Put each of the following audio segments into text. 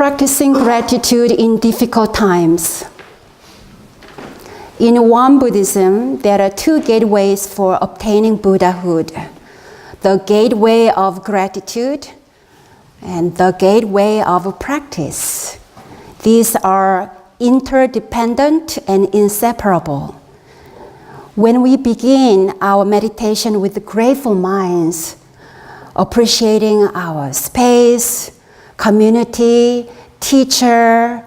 Practicing gratitude in difficult times. In Won Buddhism, there are two gateways for obtaining Buddhahood. The gateway of gratitude and the gateway of practice. These are interdependent and inseparable. When we begin our meditation with grateful minds, appreciating our space, community, teacher,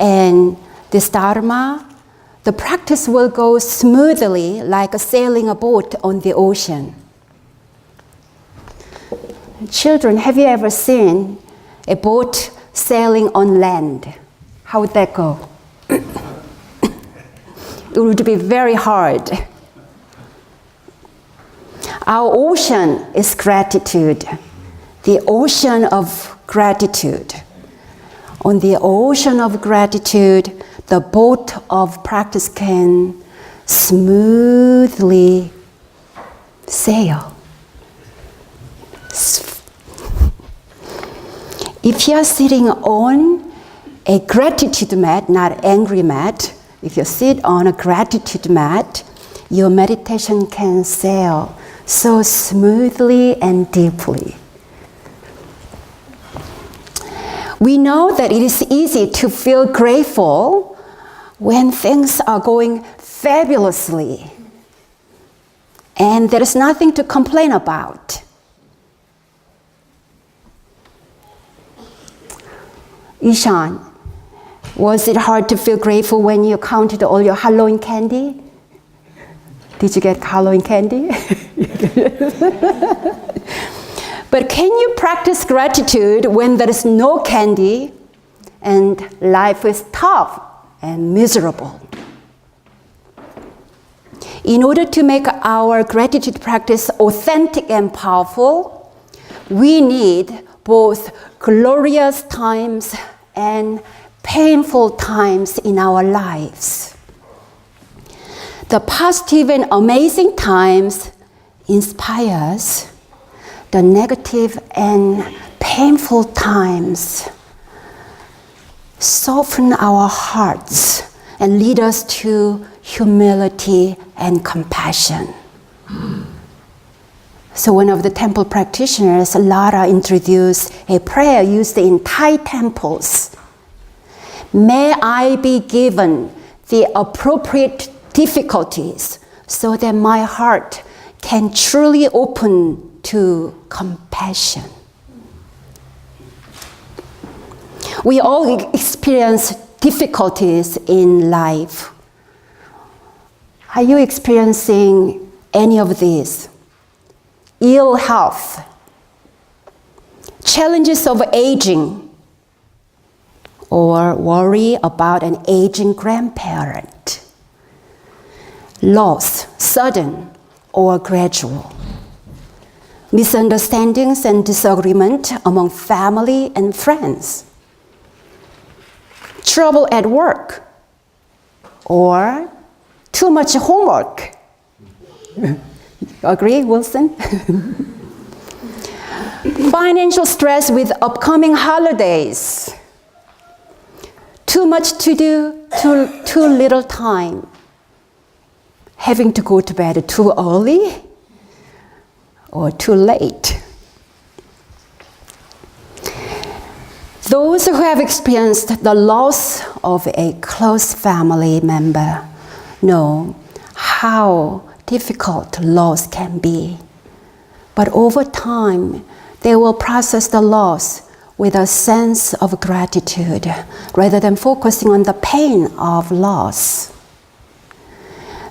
and this Dharma, the practice will go smoothly like sailing a boat on the ocean. Children, have you ever seen a boat sailing on land? How would that go? It would be very hard. Our ocean is gratitude, the ocean of gratitude. On the ocean of gratitude, the boat of practice can smoothly sail. If you're sitting on a gratitude mat, not angry mat, if you sit on a gratitude mat, your meditation can sail so smoothly and deeply. We know that it is easy to feel grateful when things are going fabulously and there is nothing to complain about. Ishan, was it hard to feel grateful when you counted all your Halloween candy? Did you get Halloween candy? But can you practice gratitude when there is no candy and life is tough and miserable? In order to make our gratitude practice authentic and powerful, we need both glorious times and painful times in our lives. The positive and amazing times inspire us. The negative and painful times soften our hearts and lead us to humility and compassion. So one of the temple practitioners, Lara, introduced a prayer used in Thai temples. May I be given the appropriate difficulties so that my heart can truly open to compassion. We all experience difficulties in life. Are you experiencing any of these? Ill health, challenges of aging, or worry about an aging grandparent, loss, sudden or gradual, misunderstandings and disagreement among family and friends, trouble at work, or too much homework. Agree, Wilson? Financial stress with upcoming holidays, too much to do, too little time, having to go to bed too early or too late. Those who have experienced the loss of a close family member know how difficult loss can be. But over time, they will process the loss with a sense of gratitude rather than focusing on the pain of loss.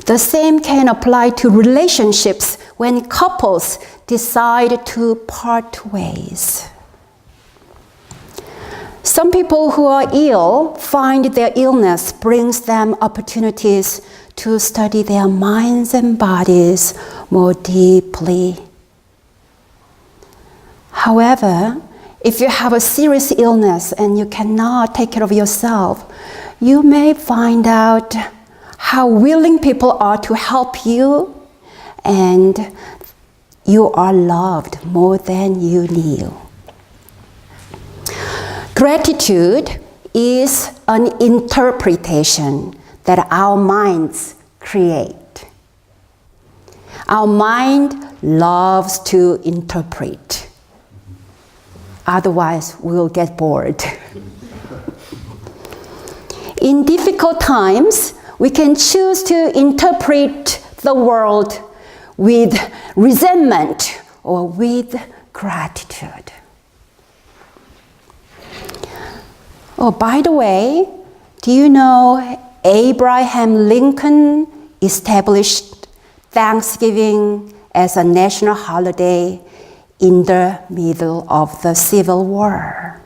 The same can apply to relationships when couples decide to part ways. Some people who are ill find their illness brings them opportunities to study their minds and bodies more deeply. However, if you have a serious illness and you cannot take care of yourself, you may find out how willing people are to help you, and you are loved more than you knew. Gratitude is an interpretation that our minds create. Our mind loves to interpret. Otherwise, we'll get bored. In difficult times, we can choose to interpret the world with resentment or with gratitude. Oh, by the way, do you know Abraham Lincoln established Thanksgiving as a national holiday in the middle of the Civil War?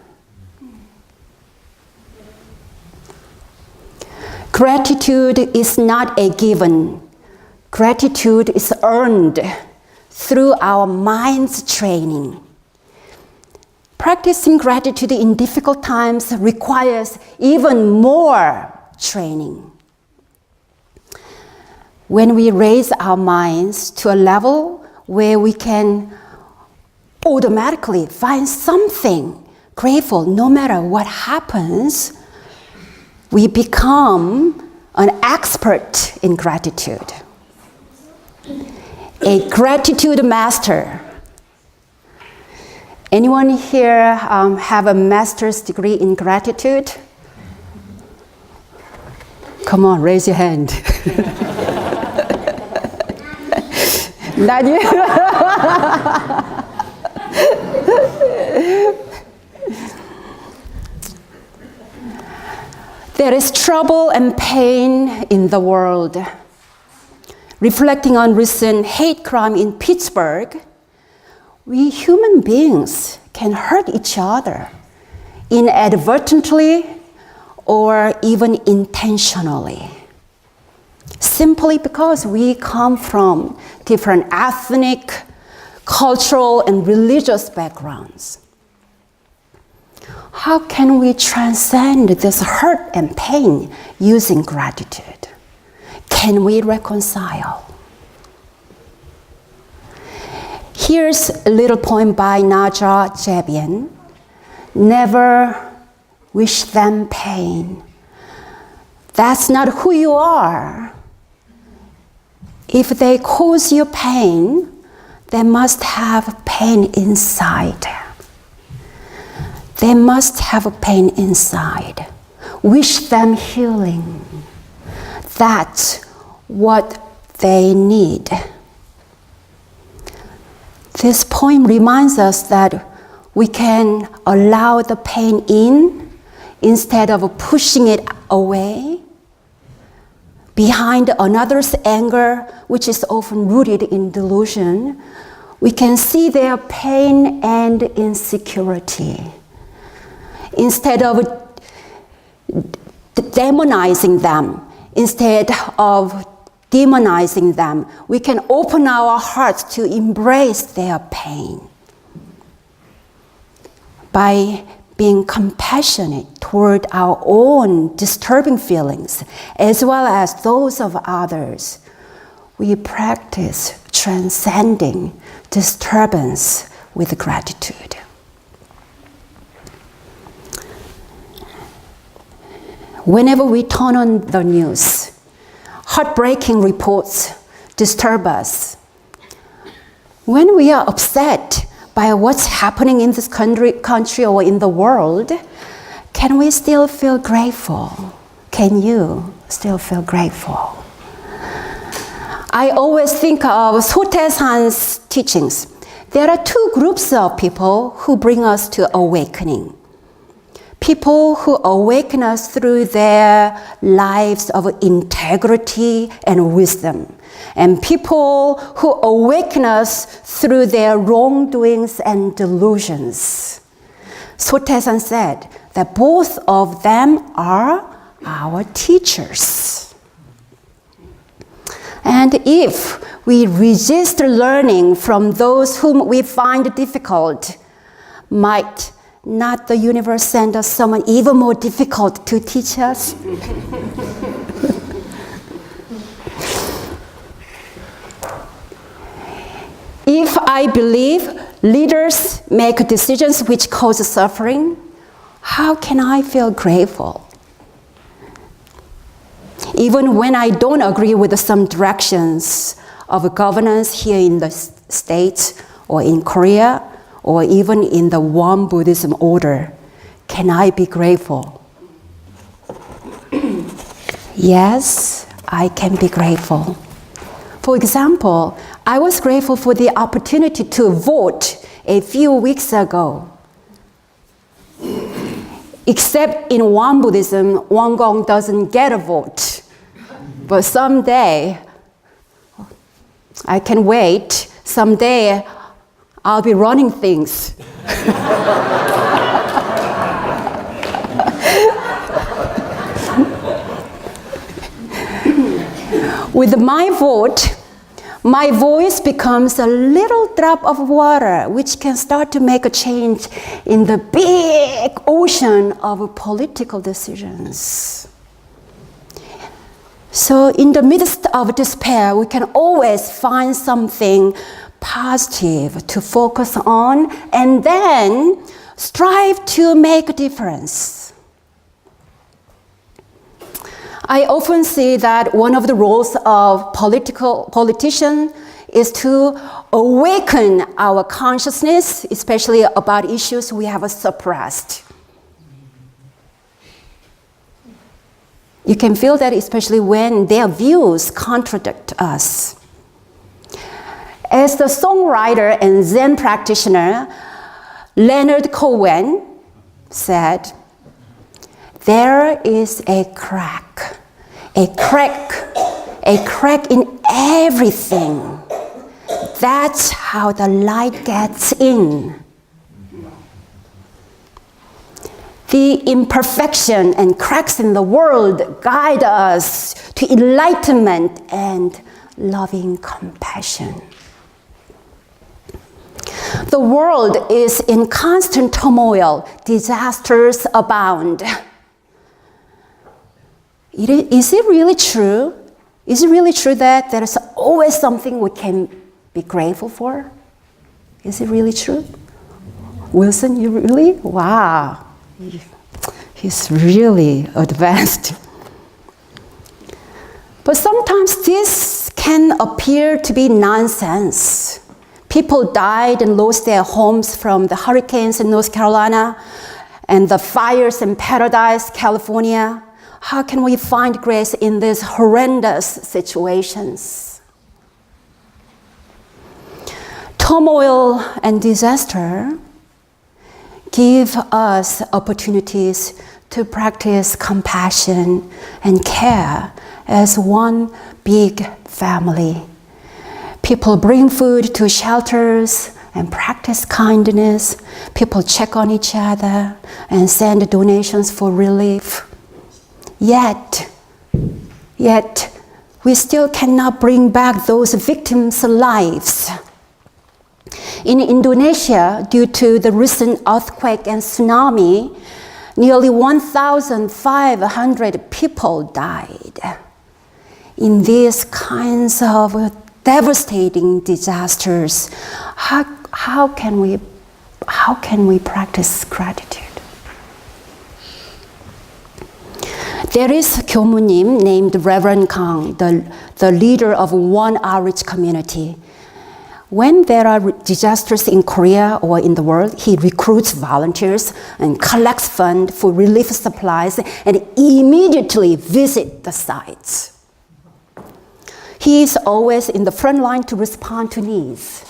Gratitude is not a given. Gratitude is earned through our mind's training. Practicing gratitude in difficult times requires even more training. When we raise our minds to a level where we can automatically find something grateful no matter what happens, we become an expert in gratitude. A gratitude master. Anyone here have a master's degree in gratitude? Come on, raise your hand. Not you. There is trouble and pain in the world. Reflecting on recent hate crime in Pittsburgh, we human beings can hurt each other inadvertently or even intentionally, simply because we come from different ethnic, cultural, and religious backgrounds. How can we transcend this hurt and pain using gratitude? Can we reconcile? Here's a little poem by Naja Jebian. Never wish them pain. That's not who you are. If they cause you pain, they must have pain inside. They must have pain inside. Wish them healing. That's what they need. This poem reminds us that we can allow the pain in instead of pushing it away. Behind another's anger, which is often rooted in delusion, we can see their pain and insecurity. Instead of demonizing them, instead of demonizing them, we can open our hearts to embrace their pain. By being compassionate toward our own disturbing feelings, as well as those of others, we practice transcending disturbance with gratitude. Whenever we turn on the news, heartbreaking reports disturb us. When we are upset by what's happening in this country or in the world, can we still feel grateful? Can you still feel grateful? I always think of Sotaesan's teachings. There are two groups of people who bring us to awakening. People who awaken us through their lives of integrity and wisdom. And people who awaken us through their wrongdoings and delusions. Sotaesan said that both of them are our teachers. And if we resist learning from those whom we find difficult, might not the universe send us someone even more difficult to teach us? If I believe leaders make decisions which cause suffering, how can I feel grateful? Even when I don't agree with some directions of governance here in the States or in Korea or even in the One Buddhism order, can I be grateful? Yes, I can be grateful. For example, I was grateful for the opportunity to vote a few weeks ago. Except in One Buddhism, WonGong doesn't get a vote. But someday, I can wait. Someday, I'll be running things. With my vote, my voice becomes a little drop of water which can start to make a change in the big ocean of political decisions. So in the midst of despair, we can always find something positive to focus on and then strive to make a difference. I often say that one of the roles of politician is to awaken our consciousness, especially about issues we have suppressed. You can feel that especially when their views contradict us. As the songwriter and Zen practitioner Leonard Cohen said, there is a crack in everything. That's how the light gets in. The imperfection and cracks in the world guide us to enlightenment and loving compassion. The world is in constant turmoil. Disasters abound. Is it really true? Is it really true that there is always something we can be grateful for? Is it really true? Wilson, you really? Wow. He's really advanced. But sometimes this can appear to be nonsense. People died and lost their homes from the hurricanes in North Carolina and the fires in Paradise, California. How can we find grace in these horrendous situations? Turmoil and disaster give us opportunities to practice compassion and care as one big family. People bring food to shelters and practice kindness. People check on each other and send donations for relief. Yet, we still cannot bring back those victims' lives. In Indonesia, due to the recent earthquake and tsunami, nearly 1,500 people died. In these kinds of devastating disasters, how can we practice gratitude? There is a 교무님 named Reverend Kang, the leader of one outreach community. When there are disasters in Korea or in the world, he recruits volunteers and collects funds for relief supplies and immediately visits the sites. He is always in the front line to respond to needs.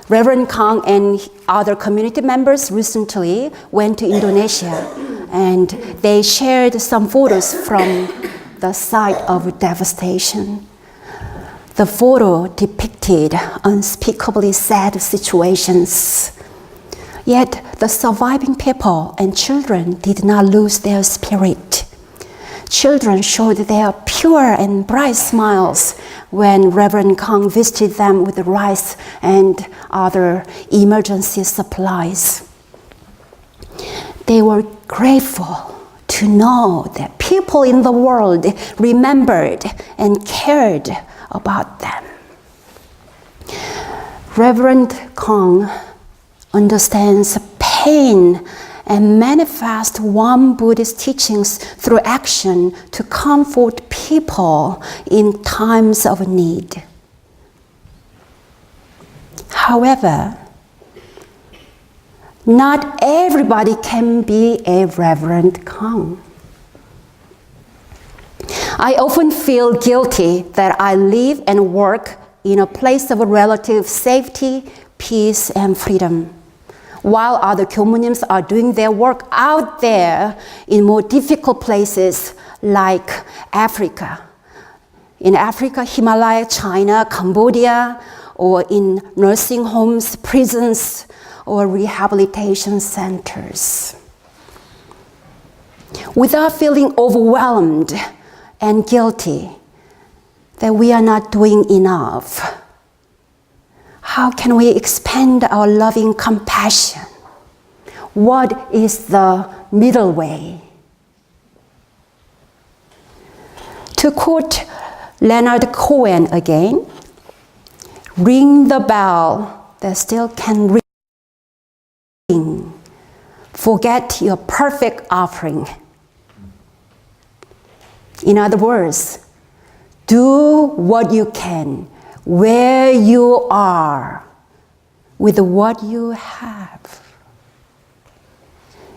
Reverend Kang and other community members recently went to Indonesia and they shared some photos from the site of devastation. The photo depicted unspeakably sad situations. Yet the surviving people and children did not lose their spirit. Children showed their pure and bright smiles when Reverend Kang visited them with rice and other emergency supplies. They were grateful to know that people in the world remembered and cared about them. Reverend Kang understands pain and manifest one Buddhist teachings through action to comfort people in times of need. However, not everybody can be a Reverend Gong. I often feel guilty that I live and work in a place of relative safety, peace, and freedom, while other Gyomunims are doing their work out there in more difficult places like Africa. In Africa, Himalaya, China, Cambodia, or in nursing homes, prisons, or rehabilitation centers. Without feeling overwhelmed and guilty that we are not doing enough, how can we expand our loving compassion? What is the middle way? To quote Leonard Cohen again, ring the bell that still can ring. Forget your perfect offering. In other words, do what you can, where you are, with what you have.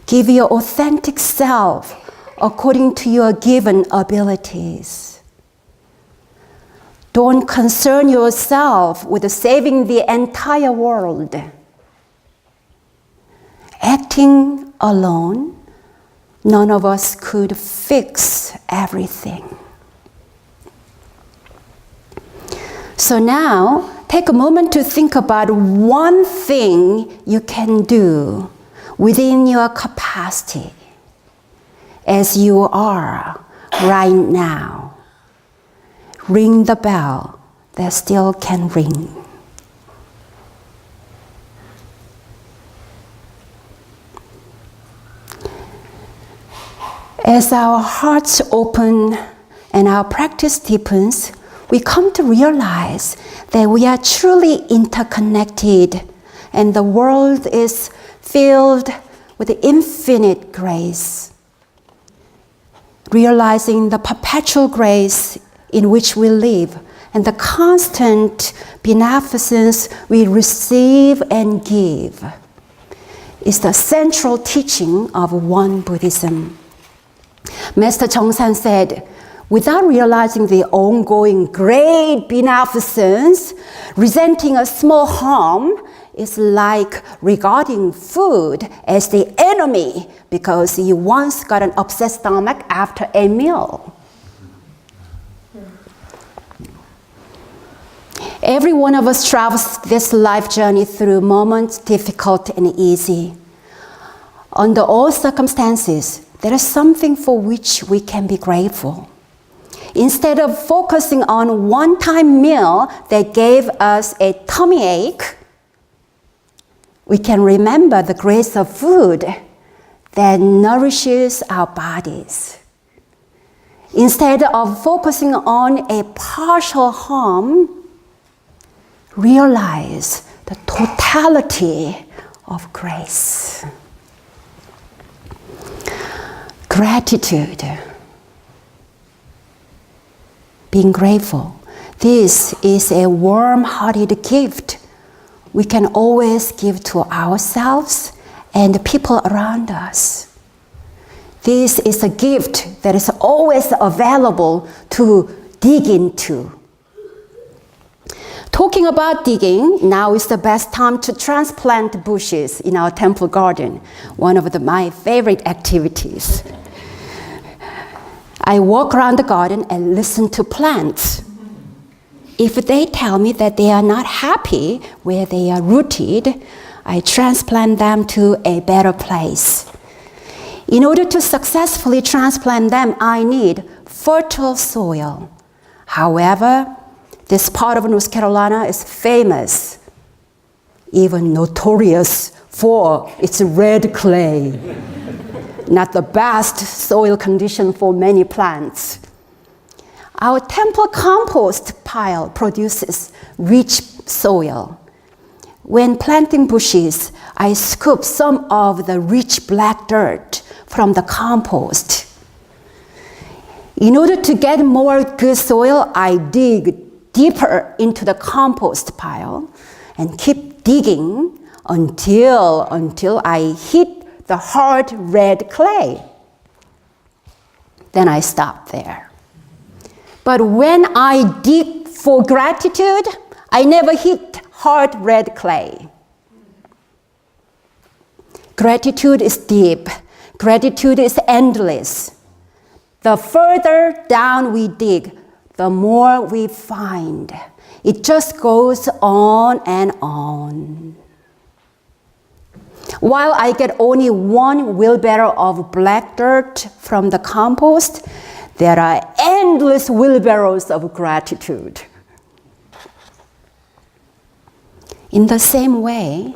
Give your authentic self according to your given abilities. Don't concern yourself with saving the entire world. Acting alone, none of us could fix everything. So now, take a moment to think about one thing you can do within your capacity as you are right now. Ring the bell that still can ring. As our hearts open and our practice deepens, we come to realize that we are truly interconnected and the world is filled with infinite grace. Realizing the perpetual grace in which we live and the constant beneficence we receive and give is the central teaching of One Buddhism. Master Chongsan said, without realizing the ongoing great beneficence, resenting a small harm is like regarding food as the enemy because you once got an upset stomach after a meal. Every one of us travels this life journey through moments difficult and easy. Under all circumstances, there is something for which we can be grateful. Instead of focusing on a one-time meal that gave us a tummy ache, we can remember the grace of food that nourishes our bodies. Instead of focusing on a partial harm, realize the totality of grace. Gratitude. Being grateful. This is a warm-hearted gift we can always give to ourselves and the people around us. This is a gift that is always available to dig into. Talking about digging, now is the best time to transplant bushes in our temple garden, one of my favorite activities. I walk around the garden and listen to plants. If they tell me that they are not happy where they are rooted, I transplant them to a better place. In order to successfully transplant them, I need fertile soil. However, this part of North Carolina is famous, even notorious for its red clay. Not the best soil condition for many plants. Our temple compost pile produces rich soil. When planting bushes, I scoop some of the rich black dirt from the compost. In order to get more good soil, I dig deeper into the compost pile and keep digging until I hit the hard red clay. Then I stop there. But when I dig for gratitude, I never hit hard red clay. Gratitude is deep. Gratitude is endless. The further down we dig, the more we find. It just goes on and on. While I get only one wheelbarrow of black dirt from the compost, there are endless wheelbarrows of gratitude. In the same way,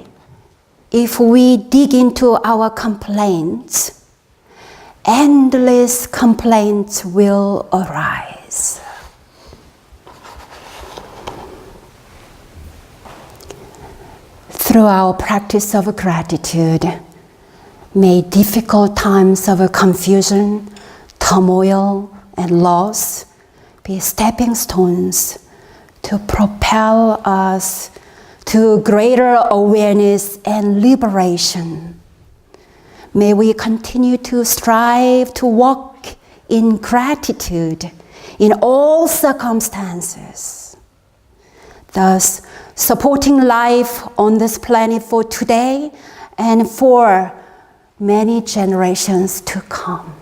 if we dig into our complaints, endless complaints will arise. Through our practice of gratitude, may difficult times of confusion, turmoil, and loss be stepping stones to propel us to greater awareness and liberation. May we continue to strive to walk in gratitude in all circumstances, thus supporting life on this planet for today and for many generations to come.